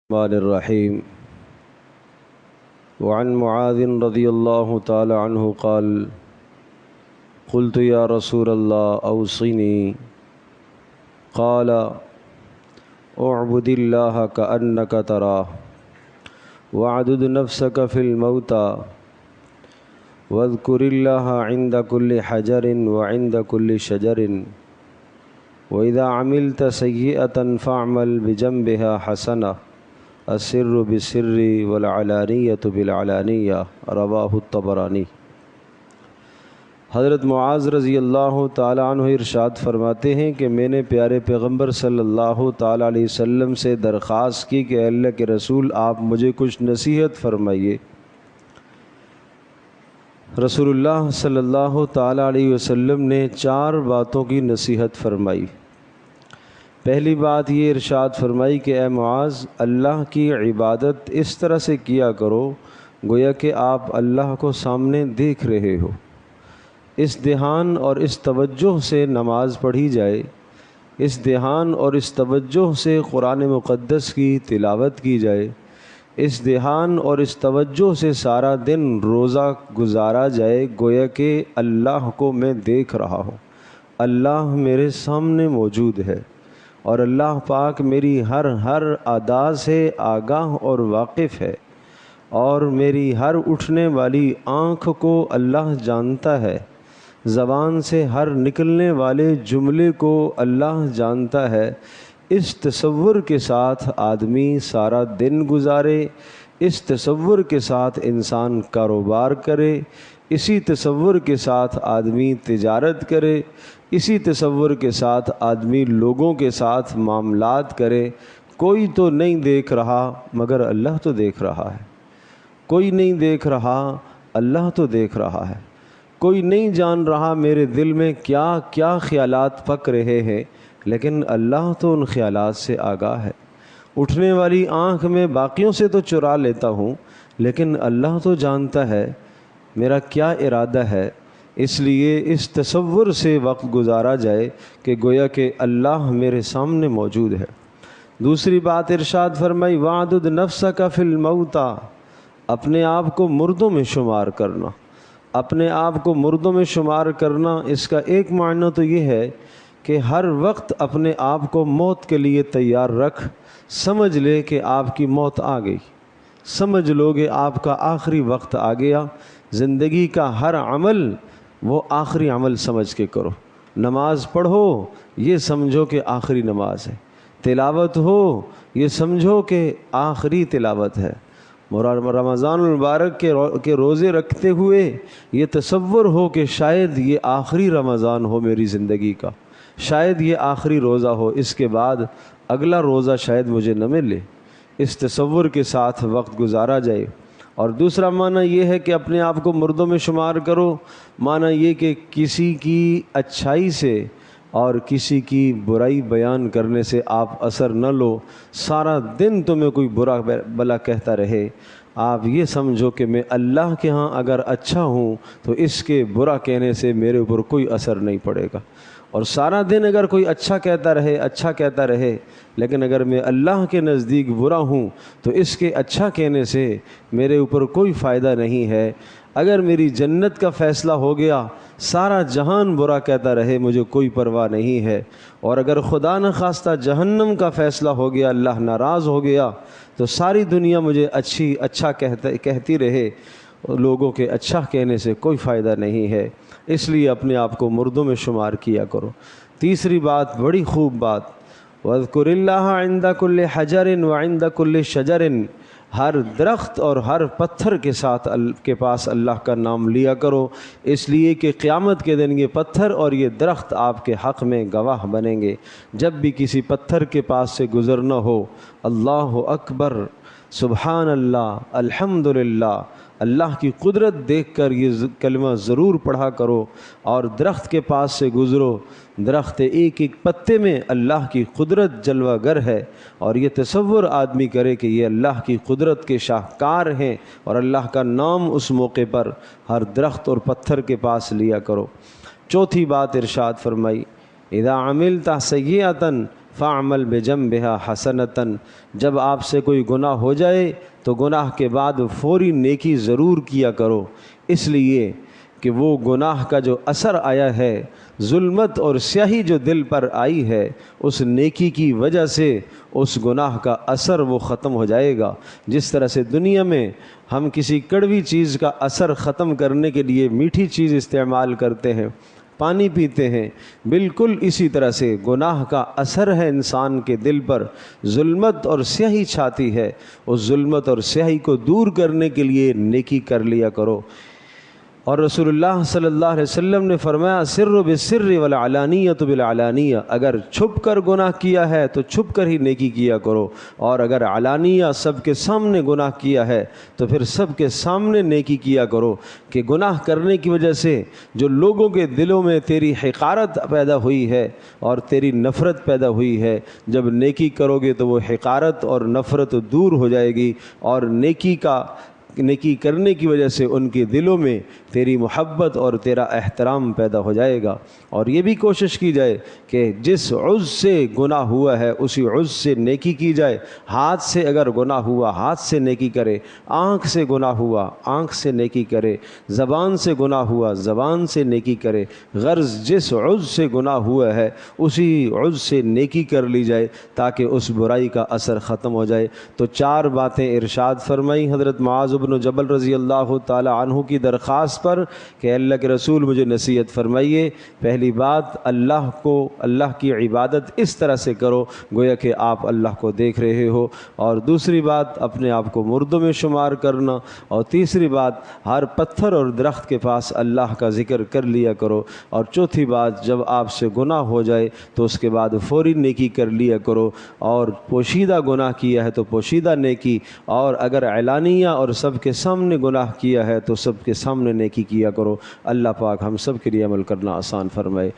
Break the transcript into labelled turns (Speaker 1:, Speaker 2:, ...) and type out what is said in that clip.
Speaker 1: الرحمن الرحیم وعن معاذ رضی اللہ تعالی عنہ قال قلت یا رسول اللہ اوصنی قال اعبد اللہ کأنک تراہ واعدد نفسک فی الموتى واذکر اللہ عند کل حجر وعند کل شجر وإذا عملت سیئة فاعمل بجنبها حسنة السر بالسر والعلانیة بالعلانیہ رواہ الطبرانی۔ حضرت معاذ رضی اللہ تعالی عنہ ارشاد فرماتے ہیں کہ میں نے پیارے پیغمبر صلی اللہ تعالی علیہ وسلم سے درخواست کی کہ اللہ کے رسول آپ مجھے کچھ نصیحت فرمائیے۔ رسول اللہ صلی اللہ تعالی علیہ وسلم نے 4 باتوں کی نصیحت فرمائی۔ پہلی بات یہ ارشاد فرمائی کہ اے معاذ، اللہ کی عبادت اس طرح سے کیا کرو گویا کہ آپ اللہ کو سامنے دیکھ رہے ہو۔ اس دھیان اور اس توجہ سے نماز پڑھی جائے، اس دھیان اور اس توجہ سے قرآن مقدس کی تلاوت کی جائے، اس دھیان اور اس توجہ سے سارا دن روزہ گزارا جائے گویا کہ اللہ کو میں دیکھ رہا ہوں، اللہ میرے سامنے موجود ہے اور اللہ پاک میری ہر ادا سے آگاہ اور واقف ہے، اور میری ہر اٹھنے والی آنکھ کو اللہ جانتا ہے، زبان سے ہر نکلنے والے جملے کو اللہ جانتا ہے۔ اس تصور کے ساتھ آدمی سارا دن گزارے، اس تصور کے ساتھ انسان کاروبار کرے، اسی تصور کے ساتھ آدمی تجارت کرے، اسی تصور کے ساتھ آدمی لوگوں کے ساتھ معاملات کرے۔ کوئی تو نہیں دیکھ رہا مگر اللہ تو دیکھ رہا ہے، کوئی نہیں دیکھ رہا اللہ تو دیکھ رہا ہے، کوئی نہیں جان رہا میرے دل میں کیا کیا خیالات پک رہے ہیں، لیکن اللہ تو ان خیالات سے آگاہ ہے۔ اٹھنے والی آنکھ میں باقیوں سے تو چرا لیتا ہوں، لیکن اللہ تو جانتا ہے میرا کیا ارادہ ہے۔ اس لیے اس تصور سے وقت گزارا جائے کہ گویا کہ اللہ میرے سامنے موجود ہے۔ دوسری بات ارشاد فرمائی وَاعْدُدْ نَفْسَكَ فِي الْمَوْتَى، اپنے آپ کو مردوں میں شمار کرنا۔ اپنے آپ کو مردوں میں شمار کرنا، اس کا ایک معنی تو یہ ہے کہ ہر وقت اپنے آپ کو موت کے لیے تیار رکھ، سمجھ لے کہ آپ کی موت آ گئی، سمجھ لو کہ آپ کا آخری وقت آ گیا۔ زندگی کا ہر عمل وہ آخری عمل سمجھ کے کرو۔ نماز پڑھو یہ سمجھو کہ آخری نماز ہے، تلاوت ہو یہ سمجھو کہ آخری تلاوت ہے، رمضان المبارک کے روزے رکھتے ہوئے یہ تصور ہو کہ شاید یہ آخری رمضان ہو میری زندگی کا، شاید یہ آخری روزہ ہو، اس کے بعد اگلا روزہ شاید مجھے نہ ملے۔ اس تصور کے ساتھ وقت گزارا جائے۔ اور دوسرا معنی یہ ہے کہ اپنے آپ کو مردوں میں شمار کرو، معنی یہ کہ کسی کی اچھائی سے اور کسی کی برائی بیان کرنے سے آپ اثر نہ لو۔ سارا دن تمہیں کوئی برا بلا کہتا رہے، آپ یہ سمجھو کہ میں اللہ کے ہاں اگر اچھا ہوں تو اس کے برا کہنے سے میرے اوپر کوئی اثر نہیں پڑے گا، اور سارا دن اگر کوئی اچھا کہتا رہے لیکن اگر میں اللہ کے نزدیک برا ہوں تو اس کے اچھا کہنے سے میرے اوپر کوئی فائدہ نہیں ہے۔ اگر میری جنت کا فیصلہ ہو گیا، سارا جہان برا کہتا رہے مجھے کوئی پرواہ نہیں ہے، اور اگر خدا نخواستہ جہنم کا فیصلہ ہو گیا، اللہ ناراض ہو گیا، تو ساری دنیا مجھے اچھا کہتی رہے، لوگوں کے اچھا کہنے سے کوئی فائدہ نہیں ہے۔ اس لیے اپنے آپ کو مردوں میں شمار کیا کرو۔ تیسری بات، بڑی خوب بات، وَاذْكُرِ اللَّهَ عِنْدَ كُلِّ حَجَرٍ وَعِنْدَ كُلِّ شَجَرٍ، ہر درخت اور ہر پتھر کے ساتھ کے پاس اللہ کا نام لیا کرو، اس لیے کہ قیامت کے دن یہ پتھر اور یہ درخت آپ کے حق میں گواہ بنیں گے۔ جب بھی کسی پتھر کے پاس سے گزرنا ہو، اللہ اکبر، سبحان اللہ، الحمدللہ، اللہ کی قدرت دیکھ کر یہ کلمہ ضرور پڑھا کرو، اور درخت کے پاس سے گزرو، درخت ایک ایک پتے میں اللہ کی قدرت جلوہ گر ہے، اور یہ تصور آدمی کرے کہ یہ اللہ کی قدرت کے شاہکار ہیں، اور اللہ کا نام اس موقع پر ہر درخت اور پتھر کے پاس لیا کرو۔ چوتھی بات ارشاد فرمائی اذا عملت سیئۃ فاعمل بجنبها حسنۃ، جب آپ سے کوئی گناہ ہو جائے تو گناہ کے بعد فوری نیکی ضرور کیا کرو، اس لیے کہ وہ گناہ کا جو اثر آیا ہے، ظلمت اور سیاہی جو دل پر آئی ہے، اس نیکی کی وجہ سے اس گناہ کا اثر وہ ختم ہو جائے گا۔ جس طرح سے دنیا میں ہم کسی کڑوی چیز کا اثر ختم کرنے کے لیے میٹھی چیز استعمال کرتے ہیں، پانی پیتے ہیں، بالکل اسی طرح سے گناہ کا اثر ہے انسان کے دل پر، ظلمت اور سیاہی چھاتی ہے، اس ظلمت اور سیاہی کو دور کرنے کے لیے نیکی کر لیا کرو۔ اور رسول اللہ صلی اللہ علیہ وسلم نے فرمایا سر بالسر والعلانیۃ بالعلانیہ، اگر چھپ کر گناہ کیا ہے تو چھپ کر ہی نیکی کیا کرو، اور اگر علانیہ سب کے سامنے گناہ کیا ہے تو پھر سب کے سامنے نیکی کیا کرو، کہ گناہ کرنے کی وجہ سے جو لوگوں کے دلوں میں تیری حقارت پیدا ہوئی ہے اور تیری نفرت پیدا ہوئی ہے، جب نیکی کرو گے تو وہ حقارت اور نفرت دور ہو جائے گی، اور نیکی کرنے کی وجہ سے ان کے دلوں میں تیری محبت اور تیرا احترام پیدا ہو جائے گا۔ اور یہ بھی کوشش کی جائے کہ جس عضو سے گناہ ہوا ہے اسی عضو سے نیکی کی جائے۔ ہاتھ سے اگر گناہ ہوا ہاتھ سے نیکی کرے، آنکھ سے گناہ ہوا آنکھ سے نیکی کرے، زبان سے گناہ ہوا زبان سے نیکی کرے، غرض جس عضو سے گناہ ہوا ہے اسی عضو سے نیکی کر لی جائے تاکہ اس برائی کا اثر ختم ہو جائے۔ تو 4 باتیں ارشاد فرمائی حضرت معاذ بن جبل رضی اللہ تعالی عنہ کی درخواست پر کہ اللہ کے رسول مجھے نصیحت فرمائیے۔ پہلی بات، اللہ کی عبادت اس طرح سے کرو گویا کہ آپ اللہ کو دیکھ رہے ہو، اور دوسری بات اپنے آپ کو مردوں میں شمار کرنا، اور تیسری بات ہر پتھر اور درخت کے پاس اللہ کا ذکر کر لیا کرو، اور چوتھی بات جب آپ سے گناہ ہو جائے تو اس کے بعد فوری نیکی کر لیا کرو، اور پوشیدہ گناہ کیا ہے تو پوشیدہ نیکی، اور اگر اعلانیہ اور سب کے سامنے گناہ کیا ہے تو سب کے سامنے نیکی کیا کرو۔ اللہ پاک ہم سب کے لیے عمل کرنا آسان فرمائے۔